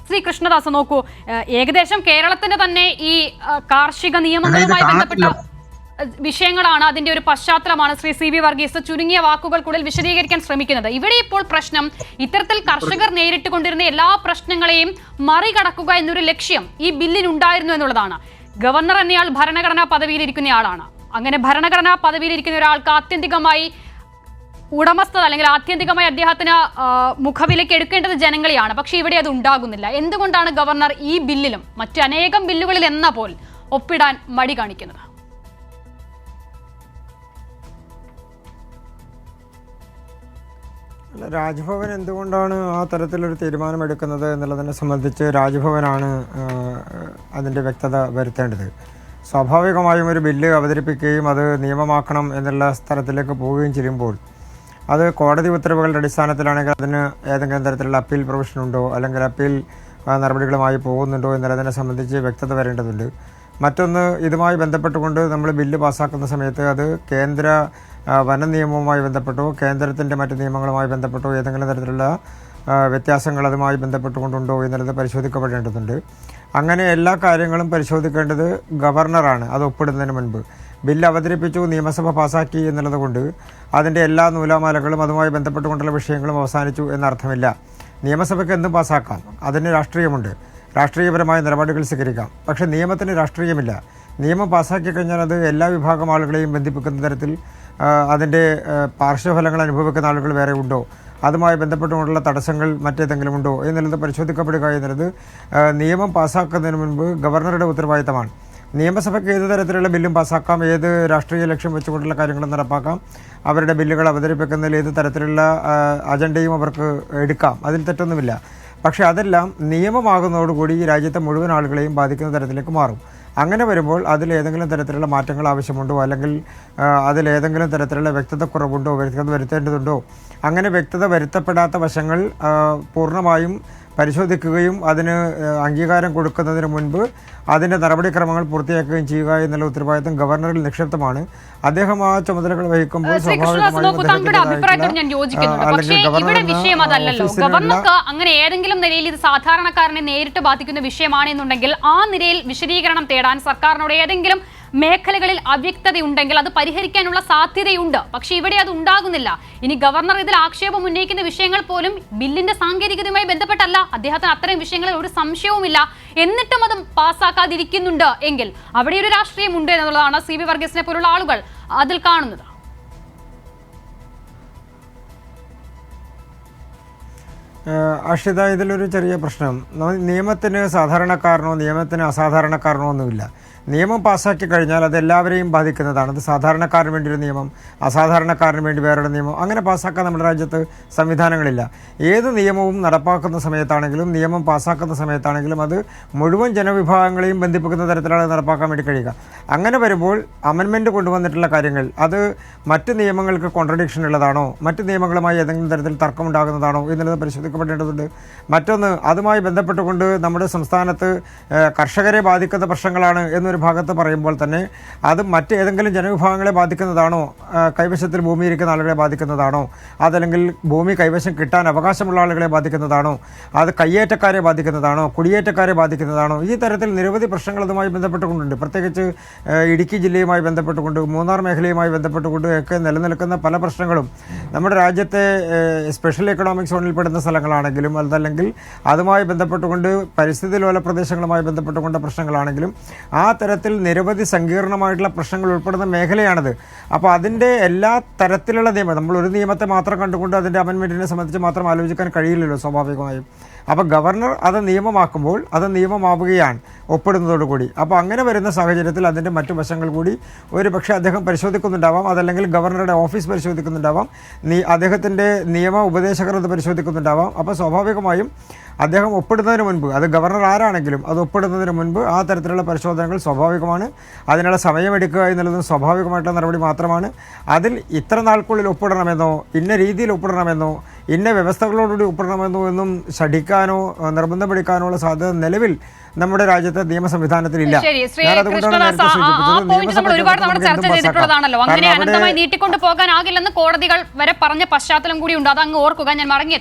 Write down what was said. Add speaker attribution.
Speaker 1: ശ്രീ കൃഷ്ണദാസ് നോക്കൂ, ഏകദേശം കേരളത്തിന് തന്നെ ഈ കാർഷിക നിയമങ്ങളുമായി ബന്ധപ്പെട്ട വിഷയങ്ങളാണ്, അതിന്റെ ഒരു പശ്ചാത്തലമാണ് ശ്രീ സി വി വർഗീസ് ചുരുങ്ങിയ വാക്കുകൾക്കുള്ളിൽ വിശദീകരിക്കാൻ ശ്രമിക്കുന്നത്. ഇവിടെ ഇപ്പോൾ പ്രശ്നം ഇത്തരത്തിൽ കർഷകർ നേരിട്ട് കൊണ്ടിരുന്ന എല്ലാ പ്രശ്നങ്ങളെയും മറികടക്കുക എന്നൊരു ലക്ഷ്യം ഈ ബില്ലിനുണ്ടായിരുന്നു എന്നുള്ളതാണ്. ഗവർണർ എന്നയാൾ ഭരണഘടനാ പദവിയിലിരിക്കുന്നയാളാണ്. അങ്ങനെ ഭരണഘടനാ പദവിയിലിരിക്കുന്ന ഒരാൾക്ക് ആത്യന്തികമായി ഉടമസ്ഥത അല്ലെങ്കിൽ ആത്യന്തികമായി അദ്ദേഹത്തിന് മുഖവിലേക്ക് എടുക്കേണ്ടത് ജനങ്ങളെയാണ്. പക്ഷേ ഇവിടെ അത് ഉണ്ടാകുന്നില്ല. എന്തുകൊണ്ടാണ് ഗവർണർ ഈ ബില്ലിലും മറ്റു അനേകം ബില്ലുകളിൽ എന്ന പോൽ ഒപ്പിടാൻ മടി കാണിക്കുന്നത്?
Speaker 2: രാജ്ഭവൻ എന്തുകൊണ്ടാണ് ആ തരത്തിലൊരു തീരുമാനമെടുക്കുന്നത് എന്നുള്ളതിനെ സംബന്ധിച്ച് രാജ്ഭവനാണ് അതിൻ്റെ വ്യക്തത വരുത്തേണ്ടത്. സ്വാഭാവികമായും ഒരു ബില്ല് അവതരിപ്പിക്കുകയും അത് നിയമമാക്കണം എന്നുള്ള സ്ഥലത്തിലേക്ക് പോവുകയും ചെയ്യുമ്പോൾ അത് കോടതി ഉത്തരവുകളുടെ അടിസ്ഥാനത്തിലാണെങ്കിൽ അതിന് ഏതെങ്കിലും തരത്തിലുള്ള അപ്പീൽ പ്രൊവിഷൻ ഉണ്ടോ അല്ലെങ്കിൽ അപ്പീൽ നടപടികളുമായി പോകുന്നുണ്ടോ എന്നുള്ളതിനെ സംബന്ധിച്ച് വ്യക്തത വരേണ്ടതുണ്ട്. മറ്റൊന്ന്, ഇതുമായി ബന്ധപ്പെട്ടുകൊണ്ട് നമ്മൾ ബില്ല് പാസ്സാക്കുന്ന സമയത്ത് അത് കേന്ദ്ര വന നിയമവുമായി ബന്ധപ്പെട്ടോ കേന്ദ്രത്തിൻ്റെ മറ്റ് നിയമങ്ങളുമായി ബന്ധപ്പെട്ടോ ഏതെങ്കിലും തരത്തിലുള്ള വ്യത്യാസങ്ങൾ അതുമായി ബന്ധപ്പെട്ടുകൊണ്ടുണ്ടോ എന്നുള്ളത് പരിശോധിക്കപ്പെടേണ്ടതുണ്ട്. അങ്ങനെ എല്ലാ കാര്യങ്ങളും പരിശോധിക്കേണ്ടത് ഗവർണറാണ് അത് ഒപ്പിടുന്നതിന് മുൻപ്. ബില്ല് അവതരിപ്പിച്ചു, നിയമസഭ പാസ്സാക്കി എന്നുള്ളത് കൊണ്ട് അതിൻ്റെ എല്ലാ നൂലാമാലകളും അതുമായി ബന്ധപ്പെട്ടുകൊണ്ടുള്ള വിഷയങ്ങളും അവസാനിച്ചു എന്നർത്ഥമില്ല. നിയമസഭയ്ക്ക് എന്തും പാസ്സാക്കാം, അതിന് രാഷ്ട്രീയമുണ്ട്, രാഷ്ട്രീയപരമായ നിലപാടുകൾ സ്വീകരിക്കാം. പക്ഷേ നിയമത്തിന് രാഷ്ട്രീയമില്ല. നിയമം പാസ്സാക്കി കഴിഞ്ഞാൽ അത് എല്ലാ വിഭാഗം ആളുകളെയും ബന്ധിപ്പിക്കുന്ന തരത്തിൽ അതിൻ്റെ പാർശ്വഫലങ്ങൾ അനുഭവിക്കുന്ന ആളുകൾ വേറെ ഉണ്ടോ, അതുമായി ബന്ധപ്പെട്ടുകൊണ്ടുള്ള തടസ്സങ്ങൾ മറ്റേതെങ്കിലും ഉണ്ടോ എന്നുള്ളത് പരിശോധിക്കപ്പെടുക എന്നുള്ളത് നിയമം പാസ്സാക്കുന്നതിന് മുൻപ് ഗവർണറുടെ ഉത്തരവാദിത്തമാണ്. നിയമസഭയ്ക്ക് ഏത് തരത്തിലുള്ള ബില്ലും പാസ്സാക്കാം, ഏത് രാഷ്ട്രീയ ലക്ഷ്യം വെച്ചുകൊണ്ടുള്ള കാര്യങ്ങളും നടപ്പാക്കാം, അവരുടെ ബില്ലുകൾ അവതരിപ്പിക്കുന്നതിൽ ഏത് തരത്തിലുള്ള അജണ്ടയും അവർക്ക് എടുക്കാം, അതിൽ തെറ്റൊന്നുമില്ല. പക്ഷേ അതെല്ലാം നിയമമാകുന്നതോടുകൂടി ഈ രാജ്യത്തെ മുഴുവൻ ആളുകളെയും ബാധിക്കുന്ന തരത്തിലേക്ക് മാറും. അങ്ങനെ വരുമ്പോൾ അതിലേതെങ്കിലും തരത്തിലുള്ള മാറ്റങ്ങൾ ആവശ്യമുണ്ടോ അല്ലെങ്കിൽ അതിലേതെങ്കിലും തരത്തിലുള്ള വ്യക്തത കുറവുണ്ടോ, വ്യക്തത വരുത്തേണ്ടതുണ്ടോ, അങ്ങനെ വ്യക്തത വരുത്തപ്പെടാത്ത വശങ്ങൾ പൂർണ്ണമായും പരിശോധിക്കുകയും അതിന് അംഗീകാരം കൊടുക്കുന്നതിന് മുൻപ് അതിൻ്റെ നടപടിക്രമങ്ങൾ പൂർത്തിയാക്കുകയും ചെയ്യുക എന്നുള്ള ഉത്തരവാദിത്തം ഗവർണറിൽ നിക്ഷിപ്തമാണ്. അദ്ദേഹം ആ ചുമതലകൾ വഹിക്കുമ്പോൾ
Speaker 1: ഗവർണർക്ക് അങ്ങനെ ഏതെങ്കിലും നിലയിൽ ഇത് സാധാരണക്കാരനെ നേരിട്ട് ബാധിക്കുന്ന വിഷയമാണെന്നുണ്ടെങ്കിൽ ആ നിലയിൽ വിശദീകരണം തേടാൻ സർക്കാരിനോട് ഏതെങ്കിലും മേഖലകളിൽ അവ്യക്തതയുണ്ടെങ്കിൽ അത് പരിഹരിക്കാനുള്ള സാധ്യതയുണ്ട്. പക്ഷേ ഇവിടെ അത് ഉണ്ടാകുന്നില്ല. ഇനി ഗവർണർ ഇതിൽ ആക്ഷേപം ഉന്നയിക്കുന്ന വിഷയങ്ങൾ പോലും ബില്ലിന്റെ സാങ്കേതികതയുമായി ബന്ധപ്പെട്ടല്ല. അദ്ദേഹത്തിന് അത്തരം വിഷയങ്ങളിൽ ഒരു സംശയവുമില്ല. എന്നിട്ടും അത് പാസ്സാക്കാതിരിക്കുന്നുണ്ട് എങ്കിൽ അവിടെ ഒരു രാഷ്ട്രീയമുണ്ട് എന്നുള്ളതാണ് സി വി വർഗീസിനെ പോലുള്ള ആളുകൾ അതിൽ കാണുന്നത്.
Speaker 2: അക്ഷിത, ഇതിലൊരു ചെറിയ പ്രശ്നം, നിയമത്തിന് സാധാരണക്കാരനോ നിയമത്തിന് അസാധാരണക്കാരനോ ഒന്നുമില്ല. നിയമം പാസ്സാക്കി കഴിഞ്ഞാൽ അത് എല്ലാവരെയും ബാധിക്കുന്നതാണ്. അത് സാധാരണക്കാരന് വേണ്ടി ഒരു നിയമം, അസാധാരണക്കാരന് വേണ്ടി വേറൊരു നിയമം, അങ്ങനെ പാസ്സാക്കാൻ നമ്മുടെ രാജ്യത്ത് സംവിധാനങ്ങളില്ല. ഏത് നിയമവും നടപ്പാക്കുന്ന സമയത്താണെങ്കിലും നിയമം പാസ്സാക്കുന്ന സമയത്താണെങ്കിലും അത് മുഴുവൻ ജനവിഭാഗങ്ങളെയും ബന്ധിപ്പിക്കുന്ന തരത്തിലാണ് നടപ്പാക്കാൻ വേണ്ടി കഴിയുക. അങ്ങനെ വരുമ്പോൾ അമെൻമെൻറ്റ് കൊണ്ടുവന്നിട്ടുള്ള കാര്യങ്ങൾ അത് മറ്റ് നിയമങ്ങൾക്ക് കോൺട്രഡിക്ഷൻ ഉള്ളതാണോ, മറ്റ് നിയമങ്ങളുമായി ഏതെങ്കിലും തരത്തിൽ തർക്കമുണ്ടാകുന്നതാണോ എന്നുള്ളത് പരിശോധിക്കപ്പെടേണ്ടതുണ്ട്. മറ്റൊന്ന്, അതുമായി ബന്ധപ്പെട്ടുകൊണ്ട് നമ്മുടെ സംസ്ഥാനത്ത് കർഷകരെ ബാധിക്കുന്ന പ്രശ്നങ്ങളാണ് എന്നൊരു ഭാഗത്ത് പറയുമ്പോൾ തന്നെ അത് മറ്റേതെങ്കിലും ജനവിഭാഗങ്ങളെ ബാധിക്കുന്നതാണോ, കൈവശത്തിൽ ഭൂമി ഇരിക്കുന്ന ആളുകളെ ബാധിക്കുന്നതാണോ, അതല്ലെങ്കിൽ ഭൂമി കൈവശം കിട്ടാൻ അവകാശമുള്ള ആളുകളെ ബാധിക്കുന്നതാണോ, അത് കയ്യേറ്റക്കാരെ ബാധിക്കുന്നതാണോ, കുടിയേറ്റക്കാരെ ബാധിക്കുന്നതാണോ, ഈ തരത്തിൽ നിരവധി പ്രശ്നങ്ങൾ അതുമായി ബന്ധപ്പെട്ടുകൊണ്ടുണ്ട്. പ്രത്യേകിച്ച് ഇടുക്കി ജില്ലയുമായി ബന്ധപ്പെട്ടുകൊണ്ട് മൂന്നാർ മേഖലയുമായി ബന്ധപ്പെട്ടുകൊണ്ട് ഒക്കെ നിലനിൽക്കുന്ന പല പ്രശ്നങ്ങളും നമ്മുടെ രാജ്യത്തെ സ്പെഷ്യൽ എക്കണോമിക് സോണിൽപ്പെടുന്ന സ്ഥലങ്ങളാണെങ്കിലും അതല്ലെങ്കിൽ അതുമായി ബന്ധപ്പെട്ടുകൊണ്ട് പരിസ്ഥിതി ലോല പ്രദേശങ്ങളുമായി ബന്ധപ്പെട്ടുകൊണ്ട പ്രശ്നങ്ങളാണെങ്കിലും ആ തരത്തിൽ നിരവധി സങ്കീർണമായിട്ടുള്ള പ്രശ്നങ്ങൾ ഉൾപ്പെടുന്ന മേഖലയാണത്. അപ്പോൾ അതിൻ്റെ എല്ലാ തരത്തിലുള്ള നിയമം, നമ്മൾ ഒരു നിയമത്തെ മാത്രം കണ്ടുകൊണ്ട് അതിൻ്റെ അമെൻമെൻറ്റിനെ സംബന്ധിച്ച് മാത്രം ആലോചിക്കാൻ കഴിയില്ലല്ലോ സ്വാഭാവികമായും. അപ്പോൾ ഗവർണർ അത് നിയമമാക്കുമ്പോൾ അത് നിയമമാവുകയാണ് ഒപ്പിടുന്നതോടുകൂടി. അപ്പോൾ അങ്ങനെ വരുന്ന സാഹചര്യത്തിൽ അതിൻ്റെ മറ്റു വശങ്ങൾ കൂടി ഒരു പക്ഷേ അദ്ദേഹം പരിശോധിക്കുന്നുണ്ടാവാം, അതല്ലെങ്കിൽ ഗവർണറുടെ ഓഫീസ് പരിശോധിക്കുന്നുണ്ടാവാം, അദ്ദേഹത്തിൻ്റെ നിയമ ഉപദേശകർ അത് പരിശോധിക്കുന്നുണ്ടാവാം. അപ്പോൾ സ്വാഭാവികമായും അദ്ദേഹം ഒപ്പിടുന്നതിന് മുൻപ്, അത് ഗവർണർ ആരാണെങ്കിലും അത് ഒപ്പിടുന്നതിന് മുൻപ് ആ തരത്തിലുള്ള പരിശോധനകൾ സ്വാഭാവികമാണ്. അതിനുള്ള സമയമെടുക്കുക എന്നുള്ളതും സ്വാഭാവികമായിട്ടുള്ള നടപടി മാത്രമാണ്. അതിൽ ഇത്ര നാൾക്കുള്ളിൽ ഒപ്പിടണമെന്നോ ഇന്ന രീതിയിൽ ഒപ്പിടണമെന്നോ ഇന്ന വ്യവസ്ഥകളോടുകൂടി ഒപ്പിടണമെന്നോ എന്നും ശഠിക്കാനോ നിർബന്ധം പിടിക്കാനോ ഉള്ള സാധ്യത നിലവിൽ നമ്മുടെ രാജ്യത്തെ നിയമ സംവിധാനത്തിലില്ല.
Speaker 1: നീട്ടിക്കൊണ്ടു പോകാനാകില്ലെന്ന് കോടതികൾ വരെ പറഞ്ഞ പശ്ചാത്തലം കൂടി ഉണ്ട്. അത് അങ്ങ് ഓർക്കുക. ഞാൻ മടങ്ങി